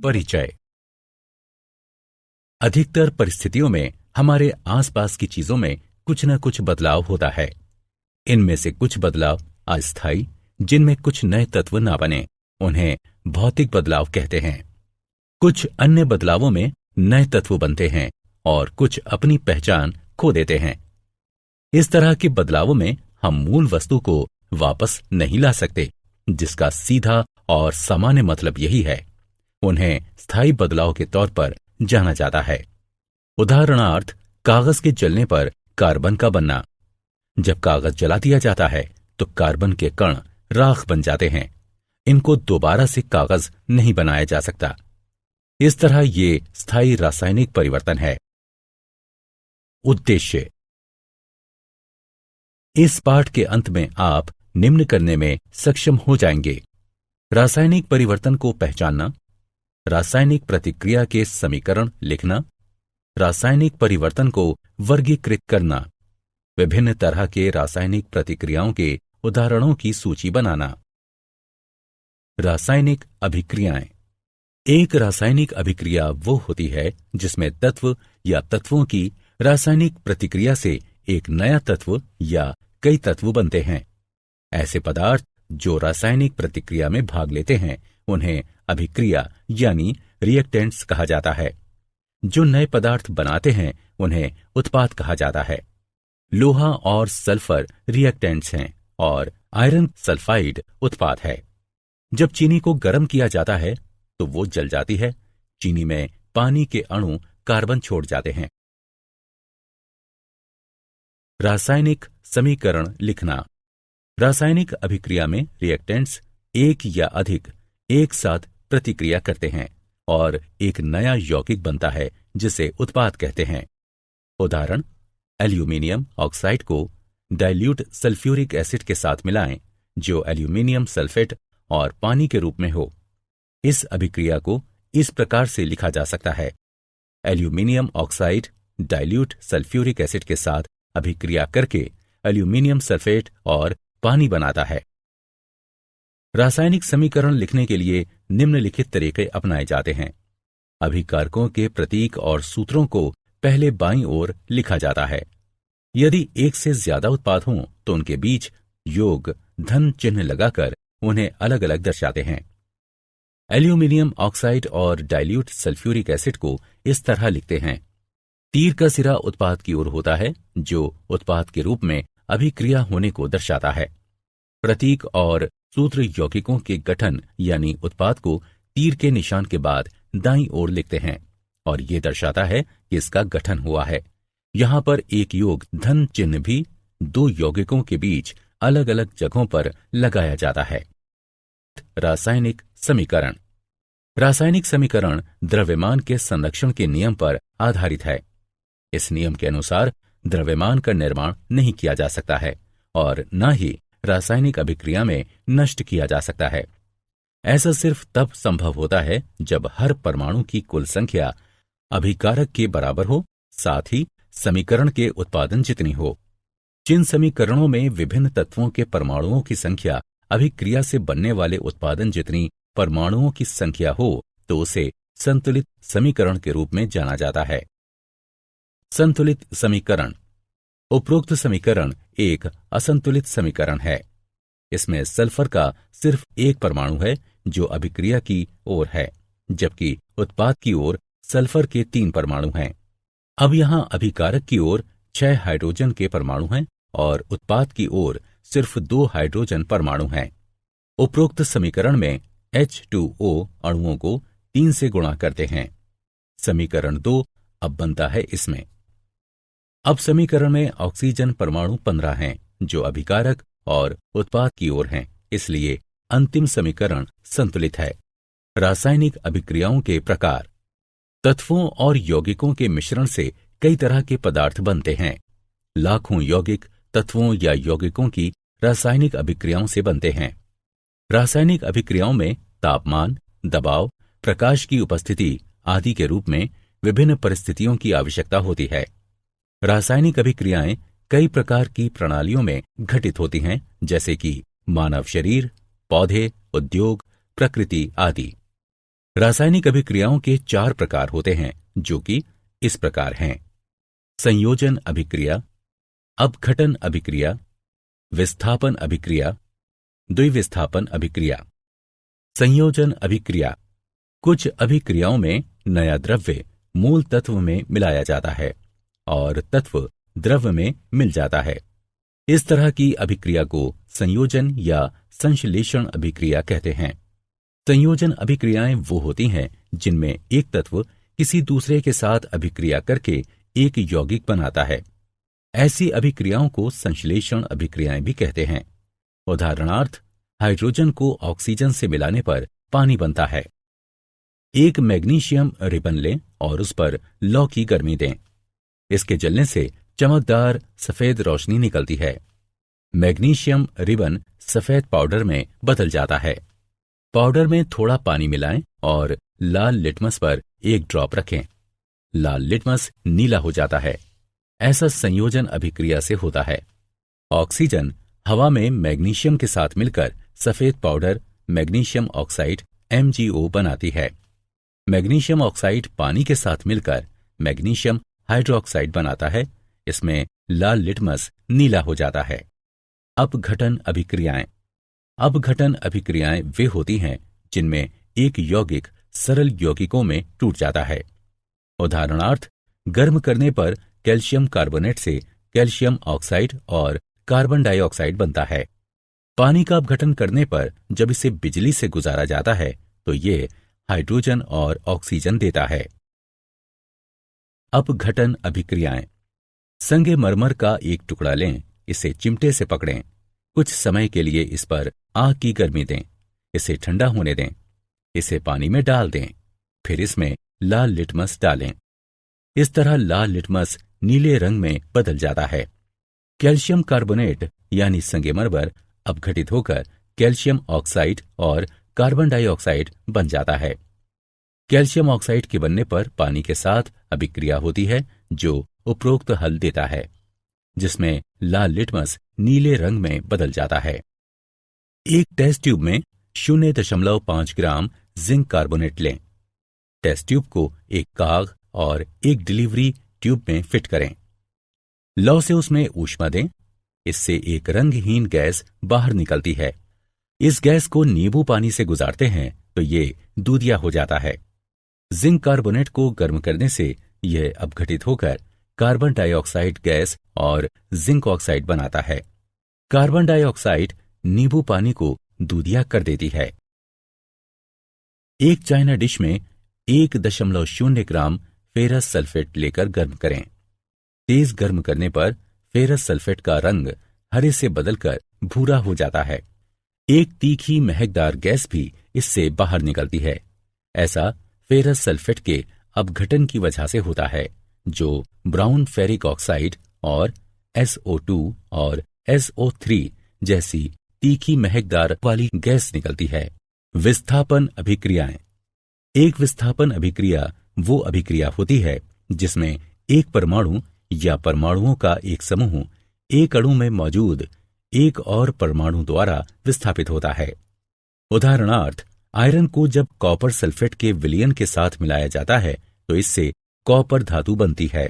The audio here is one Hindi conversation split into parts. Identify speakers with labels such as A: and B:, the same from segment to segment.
A: परिचय। अधिकतर परिस्थितियों में हमारे आसपास की चीजों में कुछ न कुछ बदलाव होता है। इनमें से कुछ बदलाव अस्थायी, जिनमें कुछ नए तत्व ना बने, उन्हें भौतिक बदलाव कहते हैं। कुछ अन्य बदलावों में नए तत्व बनते हैं और कुछ अपनी पहचान खो देते हैं। इस तरह के बदलावों में हम मूल वस्तु को वापस नहीं ला सकते, जिसका सीधा और सामान्य मतलब यही है। उन्हें स्थायी बदलाव के तौर पर जाना जाता है। उदाहरणार्थ, कागज के जलने पर कार्बन का बनना। जब कागज जला दिया जाता है तो कार्बन के कण राख बन जाते हैं। इनको दोबारा से कागज नहीं बनाया जा सकता। इस तरह ये स्थायी रासायनिक परिवर्तन है। उद्देश्य। इस पाठ के अंत में आप निम्न करने में सक्षम हो जाएंगे: रासायनिक परिवर्तन को पहचानना, रासायनिक प्रतिक्रिया के समीकरण लिखना, रासायनिक परिवर्तन को वर्गीकृत करना, विभिन्न तरह के रासायनिक प्रतिक्रियाओं के उदाहरणों की सूची बनाना। रासायनिक अभिक्रियाएं। एक रासायनिक अभिक्रिया वो होती है जिसमें तत्व या तत्वों की रासायनिक प्रतिक्रिया से एक नया तत्व या कई तत्व बनते हैं। ऐसे पदार्थ जो रासायनिक प्रतिक्रिया में भाग लेते हैं उन्हें अभिक्रिया यानी रिएक्टेंट्स कहा जाता है। जो नए पदार्थ बनाते हैं उन्हें उत्पाद कहा जाता है। लोहा और सल्फर रिएक्टेंट्स हैं और आयरन सल्फाइड उत्पाद है। जब चीनी को गर्म किया जाता है तो वो जल जाती है। चीनी में पानी के अणु कार्बन छोड़ जाते हैं। रासायनिक समीकरण लिखना। रासायनिक अभिक्रिया में रिएक्टेंट्स एक या अधिक एक साथ प्रतिक्रिया करते हैं और एक नया यौगिक बनता है जिसे उत्पाद कहते हैं। उदाहरण, एल्यूमीनियम ऑक्साइड को डाइल्यूट सल्फ्यूरिक एसिड के साथ मिलाएं जो एल्यूमीनियम सल्फेट और पानी के रूप में हो। इस अभिक्रिया को इस प्रकार से लिखा जा सकता है: aluminium oxide dilute sulphuric acid के साथ अभिक्रिया करके एल्यूमीनियम सल्फेट और पानी बनाता है। रासायनिक समीकरण लिखने के लिए निम्नलिखित तरीके अपनाए जाते हैं। अभिकारकों के प्रतीक और सूत्रों को पहले बाईं ओर लिखा जाता है। यदि एक से ज्यादा उत्पाद हों तो उनके बीच योग धन चिन्ह लगाकर उन्हें अलग अलग दर्शाते हैं। एल्यूमीनियम ऑक्साइड और डाइल्यूट सल्फ्यूरिक एसिड को इस तरह लिखते हैं। तीर का सिरा उत्पाद की ओर होता है जो उत्पाद के रूप में अभिक्रिया होने को दर्शाता है। प्रतीक और सूत्र यौगिकों के गठन यानी उत्पाद को तीर के निशान के बाद दाईं ओर लिखते हैं और ये दर्शाता है कि इसका गठन हुआ है। यहां पर एक योग धन चिन्ह भी दो यौगिकों के बीच अलग अलग जगहों पर लगाया जाता है। रासायनिक समीकरण। रासायनिक समीकरण द्रव्यमान के संरक्षण के नियम पर आधारित है। इस नियम के अनुसार द्रव्यमान का निर्माण नहीं किया जा सकता है और न ही रासायनिक अभिक्रिया में नष्ट किया जा सकता है। ऐसा सिर्फ तब संभव होता है जब हर परमाणु की कुल संख्या अभिकारक के बराबर हो, साथ ही समीकरण के उत्पादन जितनी हो। जिन समीकरणों में विभिन्न तत्वों के परमाणुओं की संख्या अभिक्रिया से बनने वाले उत्पादन जितनी परमाणुओं की संख्या हो तो उसे संतुलित समीकरण के रूप में जाना जाता है। संतुलित समीकरण। उपरोक्त समीकरण एक असंतुलित समीकरण है। इसमें सल्फर का सिर्फ एक परमाणु है जो अभिक्रिया की ओर है, जबकि उत्पाद की ओर सल्फर के 3 परमाणु हैं। अब यहां अभिकारक की ओर 6 हाइड्रोजन के परमाणु हैं और उत्पाद की ओर सिर्फ 2 हाइड्रोजन परमाणु हैं। उपरोक्त समीकरण में H2O अणुओं को 3 से गुणा करते हैं। समीकरण 2 अब बनता है इसमें। अब समीकरण में ऑक्सीजन परमाणु 15 हैं जो अभिकारक और उत्पाद की ओर हैं, इसलिए अंतिम समीकरण संतुलित है। रासायनिक अभिक्रियाओं के प्रकार। तत्वों और यौगिकों के मिश्रण से कई तरह के पदार्थ बनते हैं। लाखों यौगिक तत्वों या यौगिकों की रासायनिक अभिक्रियाओं से बनते हैं। रासायनिक अभिक्रियाओं में तापमान, दबाव, प्रकाश की उपस्थिति आदि के रूप में विभिन्न परिस्थितियों की आवश्यकता होती है। रासायनिक अभिक्रियाएं कई प्रकार की प्रणालियों में घटित होती हैं, जैसे कि मानव शरीर, पौधे, उद्योग, प्रकृति आदि। रासायनिक अभिक्रियाओं के 4 प्रकार होते हैं, जो कि इस प्रकार हैं: संयोजन अभिक्रिया, अपघटन अभिक्रिया, विस्थापन अभिक्रिया, द्विविस्थापन अभिक्रिया। संयोजन अभिक्रिया: कुछ अभिक्रियाओं में नया द्रव्य मूल तत्व में मिलाया जाता है और तत्व द्रव्य में मिल जाता है। इस तरह की अभिक्रिया को संयोजन या संश्लेषण अभिक्रिया कहते हैं। संयोजन अभिक्रियाएं वो होती हैं जिनमें एक तत्व किसी दूसरे के साथ अभिक्रिया करके एक यौगिक बनाता है। ऐसी अभिक्रियाओं को संश्लेषण अभिक्रियाएं भी कहते हैं। उदाहरणार्थ, हाइड्रोजन को ऑक्सीजन से मिलाने पर पानी बनता है। एक मैग्नीशियम रिबन लें और उस पर लौ की गर्मी दें। इसके जलने से चमकदार सफेद रोशनी निकलती है। मैग्नीशियम रिबन सफेद पाउडर में बदल जाता है। पाउडर में थोड़ा पानी मिलाएं और लाल लिटमस पर एक ड्रॉप रखें। लाल लिटमस नीला हो जाता है। ऐसा संयोजन अभिक्रिया से होता है। ऑक्सीजन हवा में मैग्नीशियम के साथ मिलकर सफेद पाउडर मैग्नीशियम ऑक्साइड MgO बनाती है। मैग्नीशियम ऑक्साइड पानी के साथ मिलकर मैग्नीशियम हाइड्रोक्साइड बनाता है। इसमें लाल लिटमस नीला हो जाता है। अपघटन अभिक्रियाएं। अपघटन अभिक्रियाएं वे होती हैं जिनमें एक यौगिक सरल यौगिकों में टूट जाता है। उदाहरणार्थ, गर्म करने पर कैल्शियम कार्बोनेट से कैल्शियम ऑक्साइड और कार्बन डाइऑक्साइड बनता है। पानी का अपघटन करने पर जब इसे बिजली से गुजारा जाता है तो ये हाइड्रोजन और ऑक्सीजन देता है। अपघटन अभिक्रियाएं। संगमरमर का एक टुकड़ा लें, इसे चिमटे से पकड़ें, कुछ समय के लिए इस पर आग की गर्मी दें, इसे ठंडा होने दें, इसे पानी में डाल दें, फिर इसमें लाल लिटमस डालें। इस तरह लाल लिटमस नीले रंग में बदल जाता है। कैल्शियम कार्बोनेट यानी संगमरमर अपघटित होकर कैल्शियम ऑक्साइड और कार्बन डाइऑक्साइड बन जाता है। कैल्शियम ऑक्साइड के बनने पर पानी के साथ अभिक्रिया होती है जो उपरोक्त हल देता है, जिसमें लाल लिटमस नीले रंग में बदल जाता है। एक टेस्ट ट्यूब में 0.5 ग्राम जिंक कार्बोनेट लें। टेस्ट ट्यूब को एक काग और एक डिलीवरी ट्यूब में फिट करें। लौ से उसमें ऊष्मा दें। इससे एक रंगहीन गैस बाहर निकलती है। इस गैस को नींबू पानी से गुजारते हैं तो ये दूधिया हो जाता है। जिंक कार्बोनेट को गर्म करने से यह अपघटित होकर कार्बन डाइऑक्साइड गैस और जिंक ऑक्साइड बनाता है। कार्बन डाइऑक्साइड नींबू पानी को दूधिया कर देती है। एक चाइना डिश में 1.0 ग्राम फेरस सल्फेट लेकर गर्म करें। तेज गर्म करने पर फेरस सल्फेट का रंग हरे से बदलकर भूरा हो जाता है। एक तीखी महकदार गैस भी इससे बाहर निकलती है। ऐसा फेरस सल्फेट के अपघटन की वजह से होता है, जो ब्राउन फेरिक ऑक्साइड और SO2 और SO3 जैसी तीखी महकदार वाली गैस निकलती है। विस्थापन अभिक्रियाएं। एक विस्थापन अभिक्रिया वो अभिक्रिया होती है जिसमें एक परमाणु या परमाणुओं का एक समूह एक अणु में मौजूद एक और परमाणु द्वारा विस्थापित होता है। उदाहरणार्थ, आयरन को जब कॉपर सल्फेट के विलयन के साथ मिलाया जाता है तो इससे कॉपर धातु बनती है।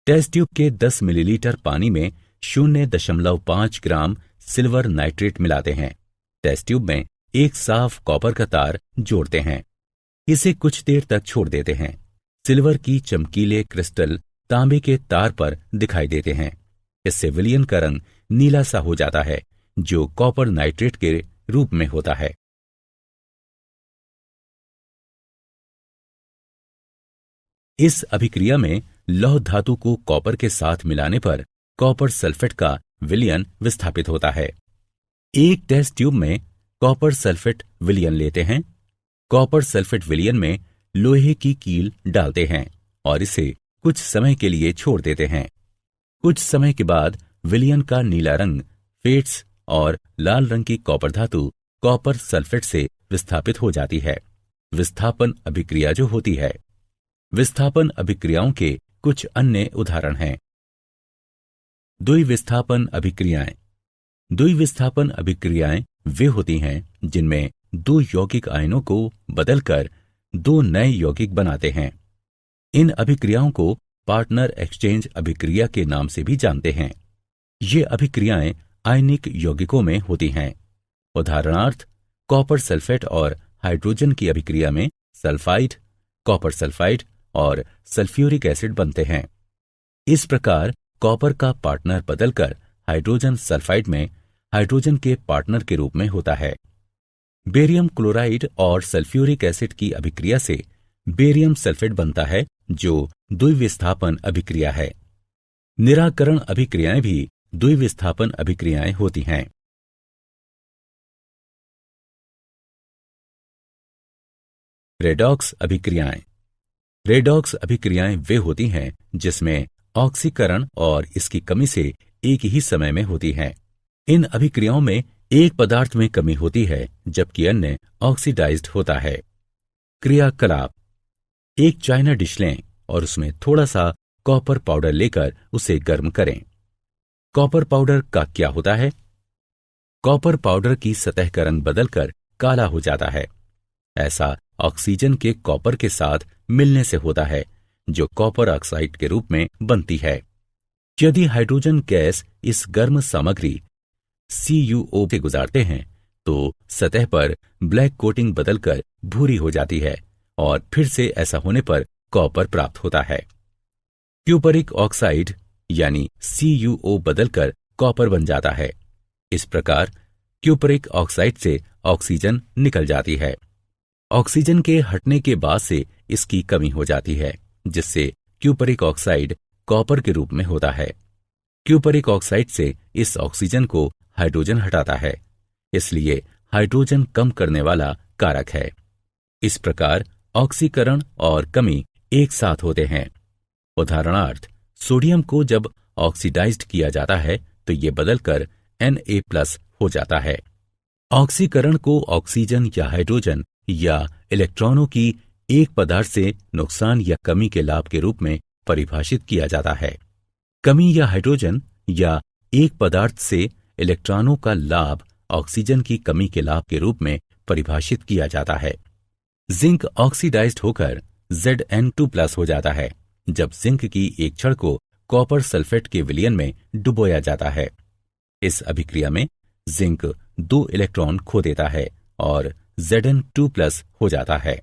A: टेस्ट ट्यूब के 10 मिलीलीटर पानी में 0.5 ग्राम सिल्वर नाइट्रेट मिलाते हैं। टेस्ट ट्यूब में एक साफ कॉपर का तार जोड़ते हैं। इसे कुछ देर तक छोड़ देते हैं। सिल्वर की चमकीले क्रिस्टल तांबे के तार पर दिखाई देते हैं। इससे विलयन का रंग नीला सा हो जाता है, जो कॉपर नाइट्रेट के रूप में होता है। इस अभिक्रिया में लौह धातु को कॉपर के साथ मिलाने पर कॉपर सल्फेट का विलयन विस्थापित होता है। एक टेस्ट ट्यूब में कॉपर सल्फेट विलयन लेते हैं। कॉपर सल्फेट विलयन में लोहे की कील डालते हैं और इसे कुछ समय के लिए छोड़ देते हैं। कुछ समय के बाद विलयन का नीला रंग फेट्स और लाल रंग की कॉपर धातु कॉपर सल्फेट से विस्थापित हो जाती है। विस्थापन अभिक्रिया जो होती है। विस्थापन अभिक्रियाओं के कुछ अन्य उदाहरण हैं। द्विविस्थापन अभिक्रियाएं। द्विविस्थापन अभिक्रियाएं वे होती हैं जिनमें दो यौगिक आयनों को बदलकर दो नए यौगिक बनाते हैं। इन अभिक्रियाओं को पार्टनर एक्सचेंज अभिक्रिया के नाम से भी जानते हैं। ये अभिक्रियाएं आयनिक यौगिकों में होती हैं। उदाहरणार्थ, कॉपर सल्फेट और हाइड्रोजन की अभिक्रिया में सल्फाइड, कॉपर सल्फाइड और सल्फ्यूरिक एसिड बनते हैं। इस प्रकार कॉपर का पार्टनर बदलकर हाइड्रोजन सल्फाइड में हाइड्रोजन के पार्टनर के रूप में होता है। बेरियम क्लोराइड और सल्फ्यूरिक एसिड की अभिक्रिया से बेरियम सल्फेट बनता है, जो द्विविस्थापन अभिक्रिया है। निराकरण अभिक्रियाएं भी द्विविस्थापन अभिक्रियाएं होती हैं। रेडॉक्स अभिक्रियाएं। रेडॉक्स अभिक्रियाएं वे होती हैं जिसमें ऑक्सीकरण और इसकी कमी से एक ही समय में होती हैं। इन अभिक्रियाओं में एक पदार्थ में कमी होती है जबकि अन्य ऑक्सीडाइज्ड होता है। क्रियाकलाप। एक चाइना डिश लें और उसमें थोड़ा सा कॉपर पाउडर लेकर उसे गर्म करें। कॉपर पाउडर का क्या होता है? कॉपर पाउडर की सतह का रंग बदलकर काला हो जाता है। ऐसा ऑक्सीजन के कॉपर के साथ मिलने से होता है, जो कॉपर ऑक्साइड के रूप में बनती है। यदि हाइड्रोजन गैस इस गर्म सामग्री CuO से गुजारते हैं तो सतह पर ब्लैक कोटिंग बदलकर भूरी हो जाती है और फिर से ऐसा होने पर कॉपर प्राप्त होता है। क्यूपरिक ऑक्साइड यानी CuO बदलकर कॉपर बन जाता है। इस प्रकार क्यूपरिक ऑक्साइड से ऑक्सीजन निकल जाती है। ऑक्सीजन के हटने के बाद से इसकी कमी हो जाती है, जिससे क्यूपरिक ऑक्साइड कॉपर के रूप में होता है। क्यूपरिक ऑक्साइड से इस ऑक्सीजन को हाइड्रोजन हटाता है, इसलिए हाइड्रोजन कम करने वाला कारक है। इस प्रकार ऑक्सीकरण और कमी एक साथ होते हैं। उदाहरणार्थ, सोडियम को जब ऑक्सीडाइज्ड किया जाता है तो ये बदलकर Na+ हो जाता है। ऑक्सीकरण को ऑक्सीजन या हाइड्रोजन या इलेक्ट्रॉनों की एक पदार्थ से नुकसान या कमी के लाभ के रूप में परिभाषित किया जाता है। कमी या हाइड्रोजन या एक पदार्थ से इलेक्ट्रॉनों का लाभ ऑक्सीजन की कमी के लाभ के रूप में परिभाषित किया जाता है। जिंक ऑक्सीडाइज्ड होकर Zn2+ हो जाता है जब जिंक की एक छड़ को कॉपर सल्फेट के विलयन में डुबोया जाता है। इस अभिक्रिया में जिंक 2 इलेक्ट्रॉन खो देता है और Zn2+ हो जाता है।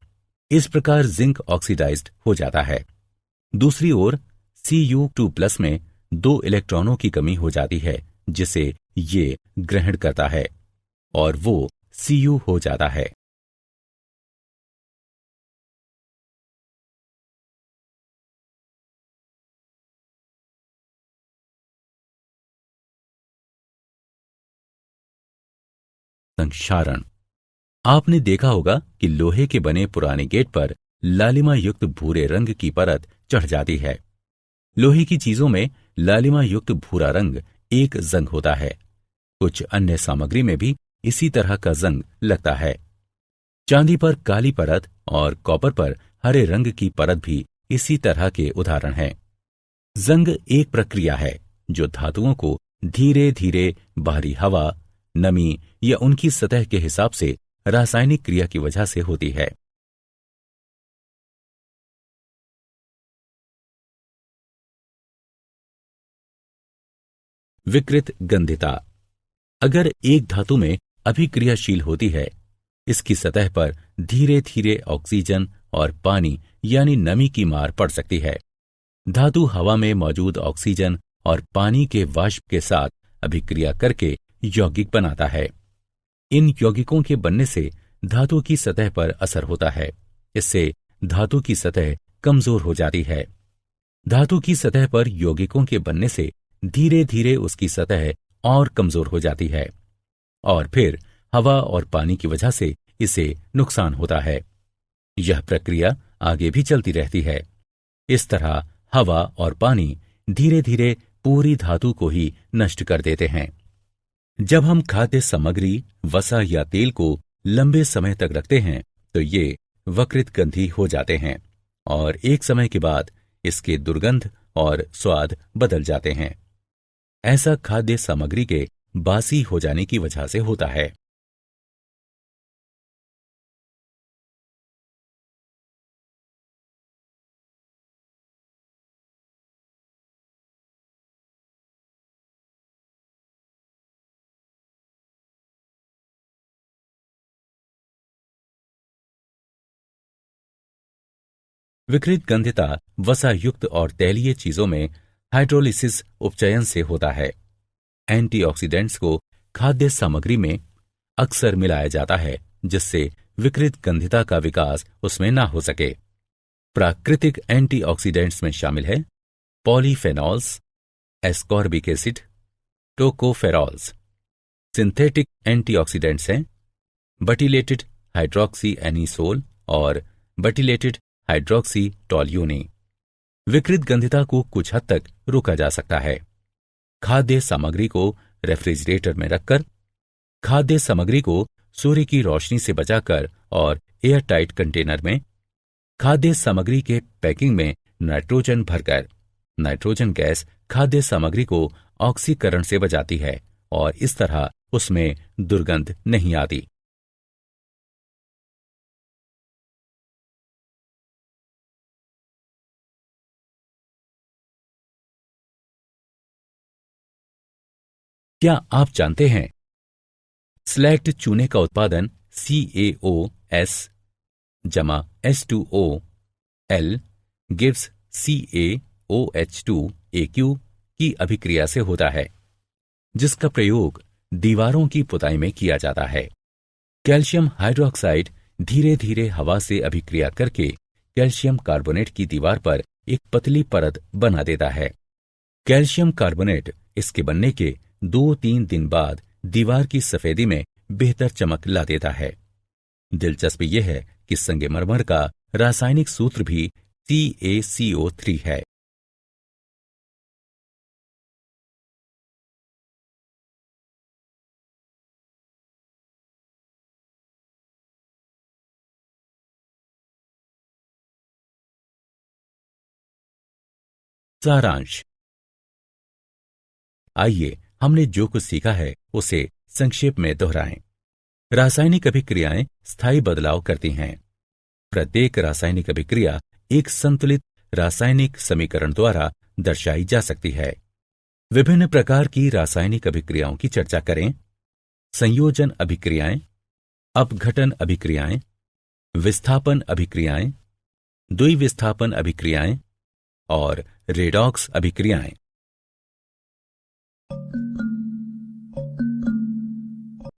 A: इस प्रकार जिंक ऑक्सीडाइज्ड हो जाता है। दूसरी ओर Cu2+ में 2 इलेक्ट्रॉनों की कमी हो जाती है, जिसे ये ग्रहण करता है और वो Cu हो जाता है। संक्षारण। आपने देखा होगा कि लोहे के बने पुराने गेट पर लालिमा युक्त भूरे रंग की परत चढ़ जाती है। लोहे की चीजों में लालिमा युक्त भूरा रंग एक जंग होता है। कुछ अन्य सामग्री में भी इसी तरह का जंग लगता है। चांदी पर काली परत और कॉपर पर हरे रंग की परत भी इसी तरह के उदाहरण हैं। जंग एक प्रक्रिया है जो धातुओं को धीरे धीरे बाहरी हवा, नमी या उनकी सतह के हिसाब से रासायनिक क्रिया की वजह से होती है। विकृत गंधिता। अगर एक धातु में अभिक्रियाशील होती है, इसकी सतह पर धीरे धीरे ऑक्सीजन और पानी यानी नमी की मार पड़ सकती है। धातु हवा में मौजूद ऑक्सीजन और पानी के वाष्प के साथ अभिक्रिया करके यौगिक बनाता है। इन यौगिकों के बनने से धातु की सतह पर असर होता है। इससे धातु की सतह कमजोर हो जाती है। धातु की सतह पर यौगिकों के बनने से धीरे धीरे उसकी सतह और कमजोर हो जाती है और फिर हवा और पानी की वजह से इसे नुकसान होता है। यह प्रक्रिया आगे भी चलती रहती है। इस तरह हवा और पानी धीरे धीरे पूरी धातु को ही नष्ट कर देते हैं। जब हम खाद्य सामग्री, वसा या तेल को लंबे समय तक रखते हैं तो ये वकृत गंधी हो जाते हैं और एक समय के बाद इसके दुर्गंध और स्वाद बदल जाते हैं। ऐसा खाद्य सामग्री के बासी हो जाने की वजह से होता है। विकृत गंधिता वसायुक्त और तैलीय चीजों में हाइड्रोलिसिस उपचयन से होता है। एंटीऑक्सीडेंट्स को खाद्य सामग्री में अक्सर मिलाया जाता है जिससे विकृत गंधिता का विकास उसमें ना हो सके। प्राकृतिक एंटीऑक्सीडेंट्स में शामिल है polyphenols, ascorbic acid, tocopherols. Synthetic antioxidants हैं बटिलेटेड हाइड्रोक्सी एनीसोल और बटिलेटेड हाइड्रोक्सी टोल्यूनी। विकृत गंधिता को कुछ हद तक रोका जा सकता है। खाद्य सामग्री को रेफ्रिजरेटर में रखकर, खाद्य सामग्री को सूर्य की रोशनी से बचाकर और एयरटाइट कंटेनर में, खाद्य सामग्री के पैकिंग में नाइट्रोजन भरकर। नाइट्रोजन गैस खाद्य सामग्री को ऑक्सीकरण से बचाती है और इस तरह उसमें दुर्गंध नहीं आती। क्या आप जानते हैं स्लैक्ट चूने का उत्पादन CaOS जमा H2OL गिव्स CaOH2AQ की अभिक्रिया से होता है, जिसका प्रयोग दीवारों की पुताई में किया जाता है। कैल्शियम हाइड्रोक्साइड धीरे धीरे हवा से अभिक्रिया करके कैल्शियम कार्बोनेट की दीवार पर एक पतली परत बना देता है। कैल्शियम कार्बोनेट इसके बनने के 2-3 दिन बाद दीवार की सफेदी में बेहतर चमक ला देता है। दिलचस्प यह है कि संगमरमर का रासायनिक सूत्र भी CaCO3 है। सारांश। आइए हमने जो कुछ सीखा है उसे संक्षेप में दोहराएं। रासायनिक अभिक्रियाएं स्थायी बदलाव करती हैं। प्रत्येक रासायनिक अभिक्रिया एक संतुलित रासायनिक समीकरण द्वारा दर्शाई जा सकती है। विभिन्न प्रकार की रासायनिक अभिक्रियाओं की चर्चा करें। संयोजन अभिक्रियाएं, अपघटन अभिक्रियाएं, विस्थापन अभिक्रियाएं, द्विविस्थापन अभिक्रियाएं और रेडॉक्स अभिक्रियाएं।